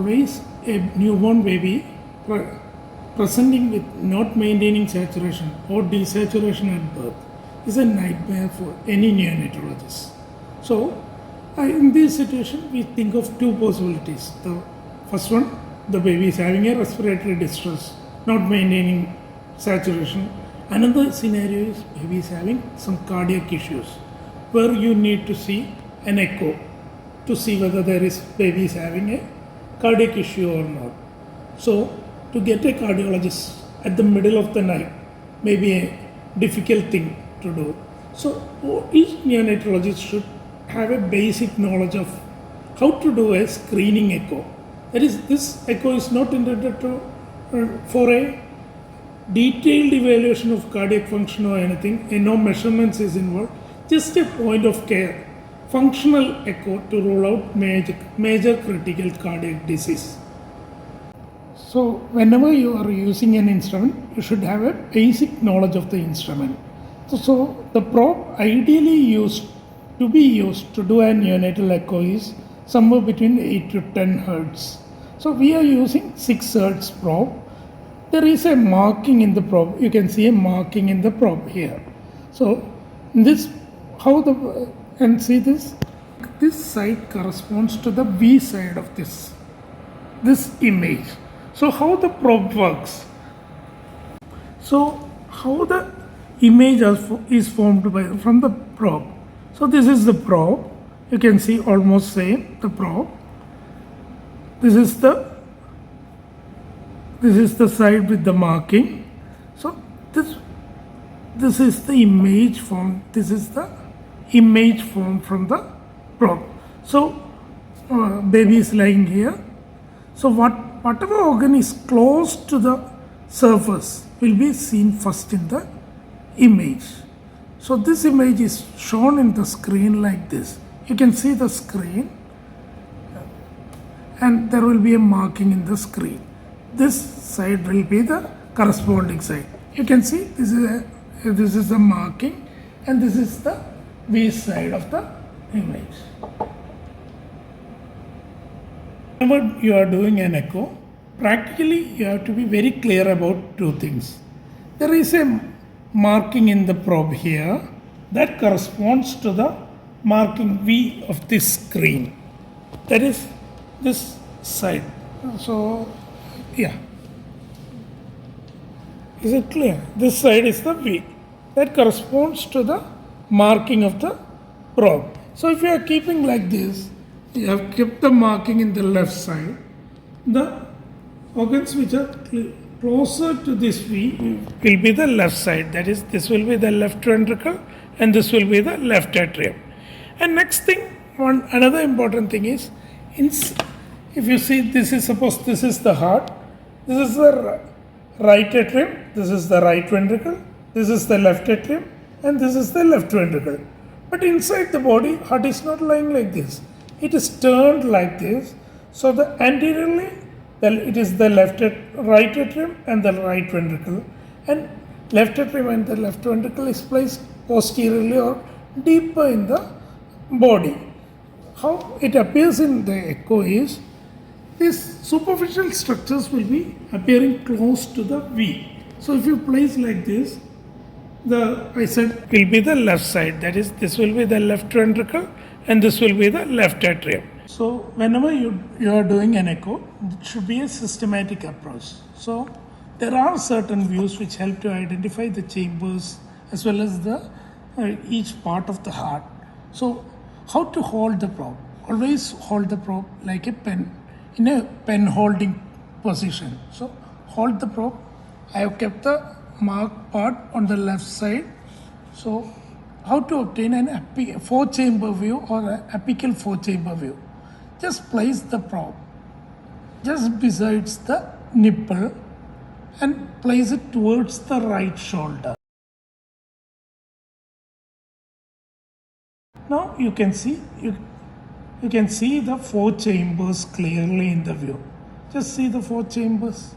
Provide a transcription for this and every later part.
always a newborn baby presenting with not maintaining saturation or desaturation at birth is a nightmare for any neonatologist. So, in this situation, we think of two possibilities. The first one, the baby is having a respiratory distress, not maintaining saturation. Another scenario is baby is having some cardiac issues, where you need to see an echo to see whether baby is having a cardiac issue or not. So, to get a cardiologist at the middle of the night may be a difficult thing to do. So, each neonatologist should have a basic knowledge of how to do a screening echo. That is, this echo is not intended for a detailed evaluation of cardiac function or anything, and no measurements is involved, just a point of care, functional echo to rule out major critical cardiac disease. So whenever you are using an instrument, you should have a basic knowledge of the instrument. So the probe ideally used to do a neonatal echo is somewhere between 8 to 10 hertz. So we are using 6 hertz probe. There is a marking in the probe. You can see a marking in the probe here. So this see this side corresponds to the V side of this image. So how the probe works? So how the image is formed from the probe. So this is the probe. You can see almost same the probe. This is the side with the marking. So this is the image form. This is the image form from the probe. So baby is lying here. So whatever organ is close to the surface will be seen first in the image. So this image is shown in the screen like this. You can see the screen and there will be a marking in the screen. This side will be the corresponding side. You can see this is the marking and this is the V side of the image. Whenever you are doing an echo, practically you have to be very clear about two things. There is a marking in the probe here that corresponds to the marking V of this screen. That is this side. So, yeah. Is it clear? This side is the V. That corresponds to the marking of the probe. So, if you are keeping like this, you have kept the marking in the left side. The organs which are closer to this V will be the left side. That is, this will be the left ventricle and this will be the left atrium. And next thing, another important thing is, if you see this is the heart, this is the right atrium, this is the right ventricle, this is the left atrium and this is the left ventricle. But inside the body, heart is not lying like this. It is turned like this. So the anteriorly, it is the right atrium and the right ventricle, and left atrium and the left ventricle is placed posteriorly or deeper in the body. How it appears in the echo is, these superficial structures will be appearing close to the V. So if you place like this, I said will be the left side. That is, this will be the left ventricle and this will be the left atrium. So whenever you are doing an echo, it should be a systematic approach. So there are certain views which help to identify the chambers as well as each part of the heart. So how to hold the probe? Always hold the probe like a pen, in a pen holding position. So hold the probe. I have kept the marked part on the left side. So how to obtain an 4-chamber view or an apical 4-chamber view? Just place the probe just besides the nipple and place it towards the right shoulder. Now you can see the 4 chambers clearly in the view. Just see the 4 chambers.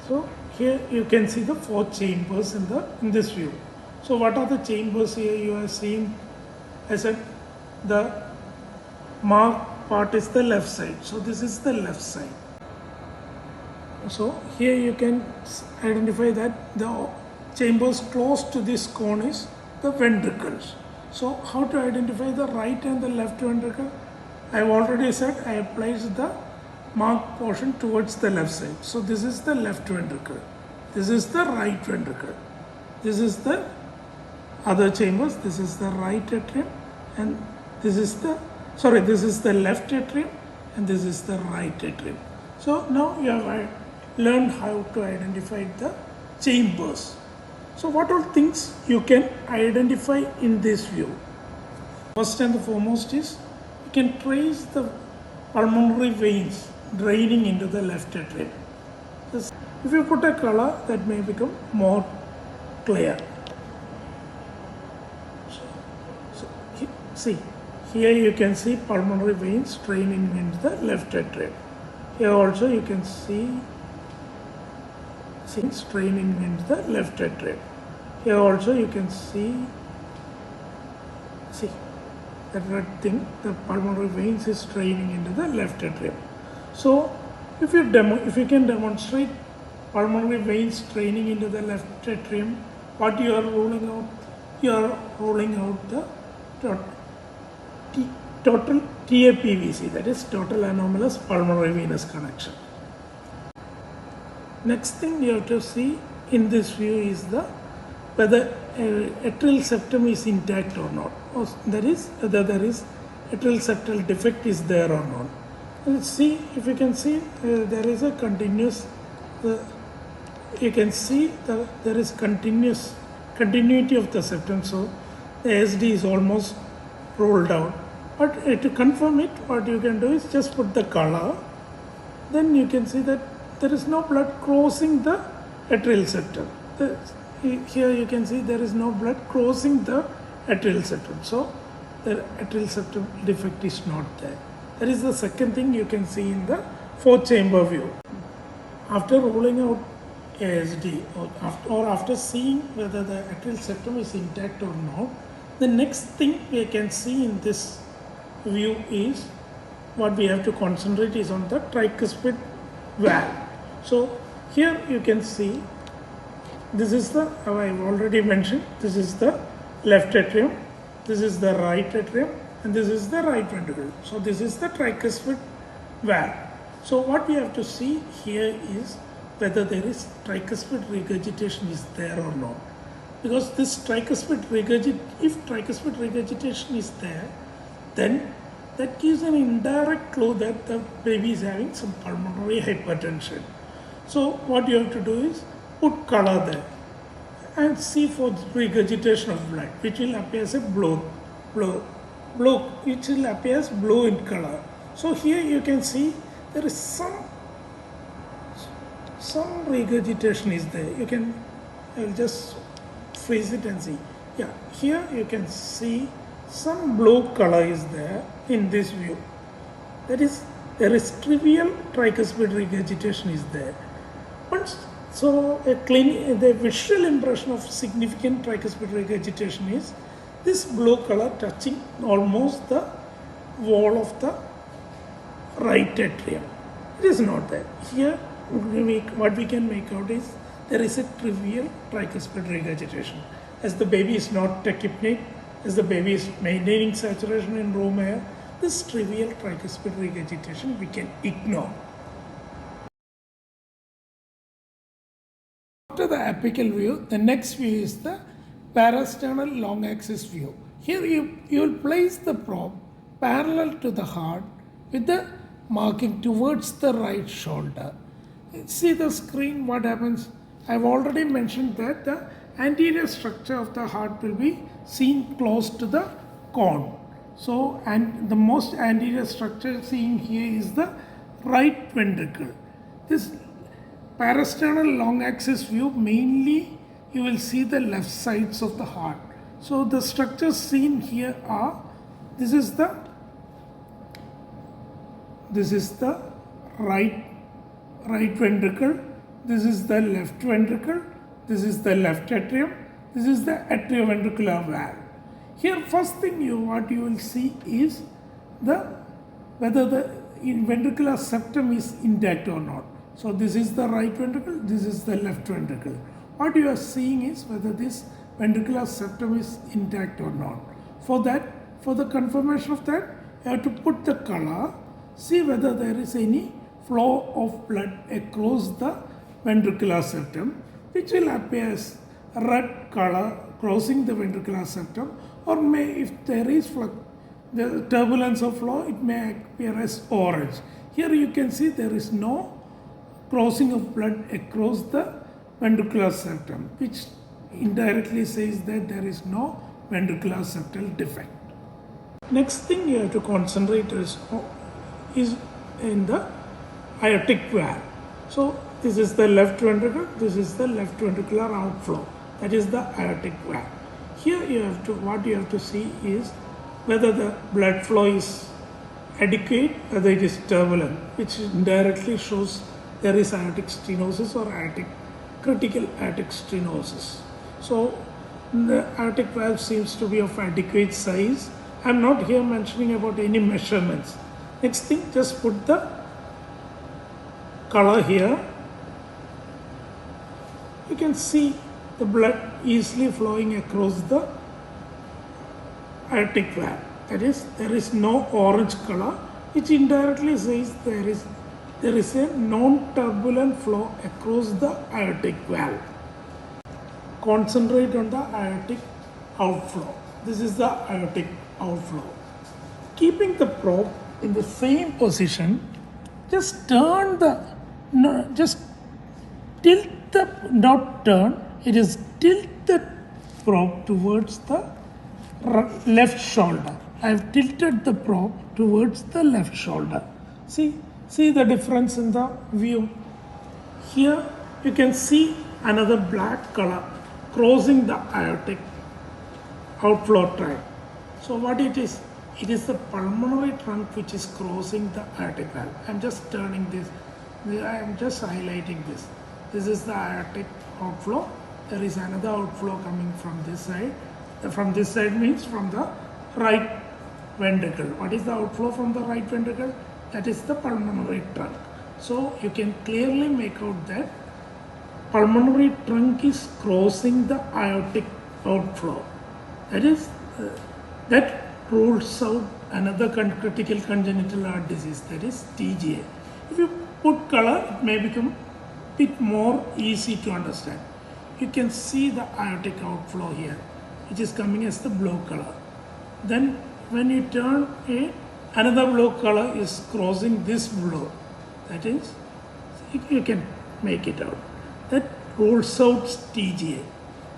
So here you can see the 4 chambers in this view. So what are the chambers here you are seeing? I said the mark part is the left side. So this is the left side. So here you can identify that the chambers close to this cone is the ventricles. So how to identify the right and the left ventricle? I have already said I have placed the marked portion towards the left side. So this is the left ventricle. This is the right ventricle. This is the other chambers. This is the right atrium, and this is the left atrium, and this is the right atrium. So now you have learned how to identify the chambers. So what all things you can identify in this view? First and the foremost is you can trace the pulmonary veins draining into the left atrium. If you put a color, that may become more clear. See, here you can see pulmonary veins draining into the left atrium. Here also you can see veins draining into the left atrium. Here also you can see that red thing, the pulmonary veins is draining into the left atrium. So if you can demonstrate pulmonary veins draining into the left atrium, what you are ruling out? You are ruling out the total TAPVC, that is total anomalous pulmonary venous connection. Next thing you have to see in this view is whether atrial septum is intact or not. That is, whether there is atrial septal defect is there or not. Let's see, if you can see, there is a continuous. You can see that there is continuity of the septum. So the SD is almost rolled out. But to confirm it, what you can do is just put the color. Then you can see that there is no blood crossing the atrial septum. Here you can see there is no blood crossing the atrial septum. So the atrial septum defect is not there. That is the second thing you can see in the 4-chamber view. After ruling out ASD or after seeing whether the atrial septum is intact or not, the next thing we can see in this view is what we have to concentrate is on the tricuspid valve. So here you can see this is the, I have already mentioned, this is the left atrium, this is the right atrium, and this is the right ventricle. So this is the tricuspid valve. So what we have to see here is whether there is tricuspid regurgitation is there or not. Because this if tricuspid regurgitation is there, then that gives an indirect clue that the baby is having some pulmonary hypertension. So what you have to do is put color there and see for regurgitation of blood, which will appear as a blue, which will appear as blue in color. So here you can see there is some regurgitation is there. You can, I'll just freeze it and see. Yeah, here you can see some blue color is there in this view. That is, there is trivial tricuspid regurgitation is there. But so the visual impression of significant tricuspid regurgitation is this blue color touching almost the wall of the right atrium. It is not there. Here, what we can make out is there is a trivial tricuspid regurgitation. As the baby is not tachypneic, as the baby is maintaining saturation in room air, this trivial tricuspid regurgitation we can ignore. After the apical view, the next view is the parasternal long axis view. Here you will place the probe parallel to the heart with the marking towards the right shoulder. See the screen, what happens? I have already mentioned that the anterior structure of the heart will be seen close to the cone. So, and the most anterior structure seen here is the right ventricle. This parasternal long axis view, mainly you will see the left sides of the heart. So the structures seen here are, this is the right ventricle, this is the left ventricle, this is the left atrium, this is the atrioventricular valve. Here first thing what you will see is the whether the ventricular septum is intact or not. So this is the right ventricle, this is the left ventricle. What you are seeing is whether this ventricular septum is intact or not. For that, for the confirmation of that, you have to put the color, see whether there is any flow of blood across the ventricular septum, which will appear as red color crossing the ventricular septum, or may, if there is the turbulence of flow, it may appear as orange. Here you can see there is no crossing of blood across the ventricular septum, which indirectly says that there is no ventricular septal defect. Next thing you have to concentrate is in the aortic valve. So this is the left ventricle, this is the left ventricular outflow, that is the aortic valve. Here you have to, what you have to see is whether the blood flow is adequate, whether it is turbulent, which indirectly shows there is aortic stenosis or critical aortic stenosis. So the aortic valve seems to be of adequate size. I am not here mentioning about any measurements. Next thing, just put the color here. You can see the blood easily flowing across the aortic valve. That is, there is no orange color, which indirectly says there is a non-turbulent flow across the aortic valve. Concentrate on the aortic outflow. This is the aortic outflow. Keeping the probe in the same position, just tilt the, not turn, it is tilt the probe towards the left shoulder. I have tilted the probe towards the left shoulder. See the difference in the view. Here you can see another black color crossing the aortic outflow tract. So what it is the pulmonary trunk which is crossing the aortic valve. I am just turning this, I am just highlighting this. This is the aortic outflow. There is another outflow coming from this side. From this side means from the right ventricle. What is the outflow from the right ventricle? That is the pulmonary trunk. So you can clearly make out that pulmonary trunk is crossing the aortic outflow. That is, that rules out another critical congenital heart disease, that is TGA. If you put color, it may become a bit more easy to understand. You can see the aortic outflow here, which is coming as the blue color. Then when you turn it, another blue color is crossing this blue. That is, you can make it out. That rules out TGA.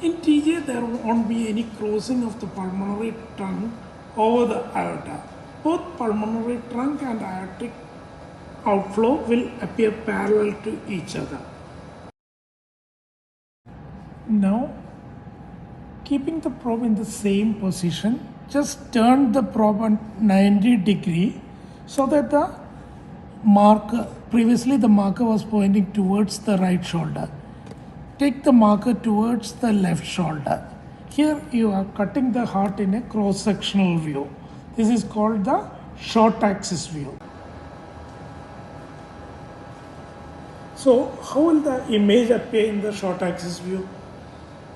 In TGA, there won't be any crossing of the pulmonary trunk over the aorta. Both pulmonary trunk and aortic outflow will appear parallel to each other. Now, keeping the probe in the same position, just turn the probe on 90 degree so that the marker, previously the marker was pointing towards the right shoulder. Take the marker towards the left shoulder. Here you are cutting the heart in a cross-sectional view. This is called the short axis view. So how will the image appear in the short axis view?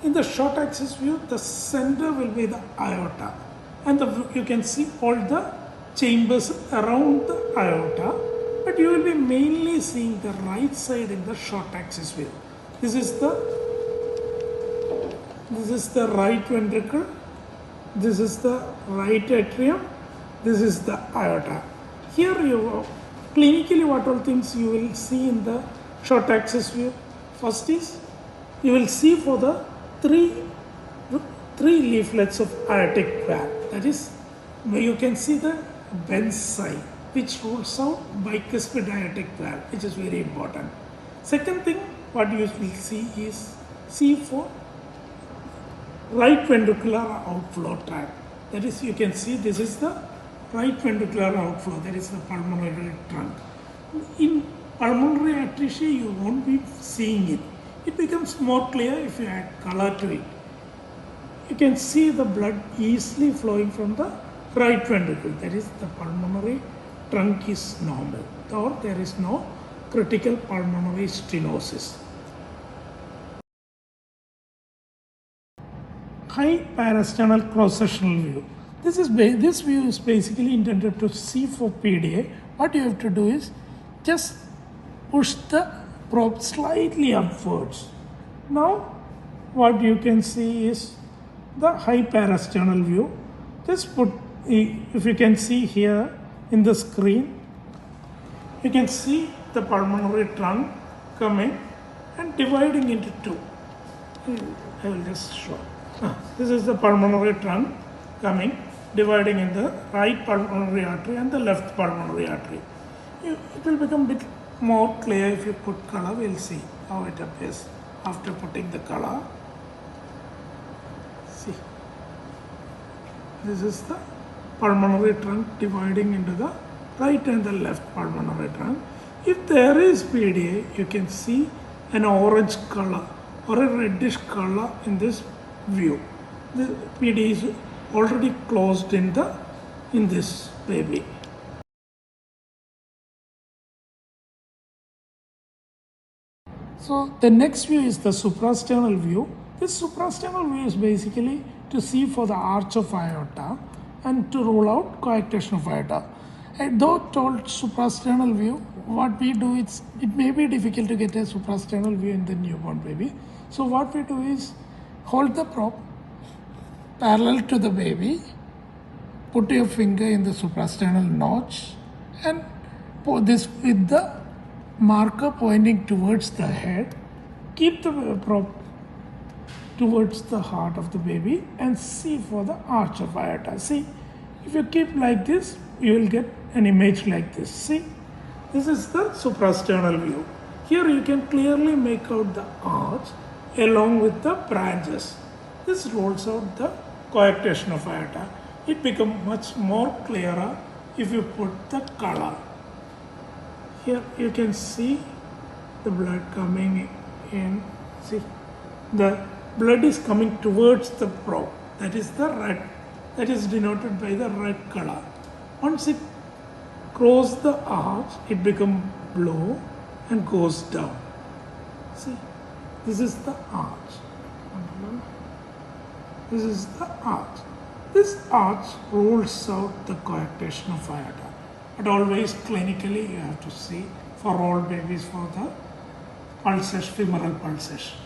In the short axis view, the center will be the aorta, and you can see all the chambers around the aorta, but you will be mainly seeing the right side in the short axis view. This is the right ventricle, this is the right atrium, this is the aorta. Here clinically what all things you will see in the short axis view. First is, you will see for the three leaflets of aortic valve. That is, you can see the bend side, which rules out bicuspid aortic valve, which is very important. Second thing, what you will see is C4 right ventricular outflow tract. That is, you can see this is the right ventricular outflow, that is the pulmonary trunk. In pulmonary atresia, you won't be seeing it. It becomes more clear if you add color to it. You can see the blood easily flowing from the right ventricle, that is the pulmonary trunk is normal or there is no critical pulmonary stenosis. High parasternal cross-sectional view. This view is basically intended to see for PDA. What you have to do is just push the probe slightly upwards. Now what you can see is the high parasternal view. Just put, if you can see here in the screen, you can see the pulmonary trunk coming and dividing into two. I will just show. This is the pulmonary trunk coming, dividing in the right pulmonary artery and the left pulmonary artery. It will become a bit more clear if you put color. We'll see how it appears after putting the color. See, this is the pulmonary trunk dividing into the right and the left pulmonary trunk. If there is PDA, you can see an orange color or a reddish color in this view. The PDA is already closed in this baby. So the next view is the suprasternal view. This suprasternal view is basically to see for the arch of aorta and to rule out coarctation of aorta. And though told suprasternal view, what we do is, it may be difficult to get a suprasternal view in the newborn baby. So what we do is hold the probe parallel to the baby, put your finger in the suprasternal notch and put this with the marker pointing towards the head. Keep the probe towards the heart of the baby and see for the arch of aorta. See, if you keep like this, you will get an image like this. See, this is the suprasternal view. Here you can clearly make out the arch along with the branches. This rolls out the coarctation of aorta. It becomes much more clearer if you put the color. Here you can see the blood coming in. See, the blood is coming towards the probe. That is the red. That is denoted by the red color. Once it crosses the arch, it becomes blue and goes down. See, this is the arch. This is the arch. This arch rules out the coarctation of aorta. But always clinically you have to see for all babies for the pulsation, femoral pulsation.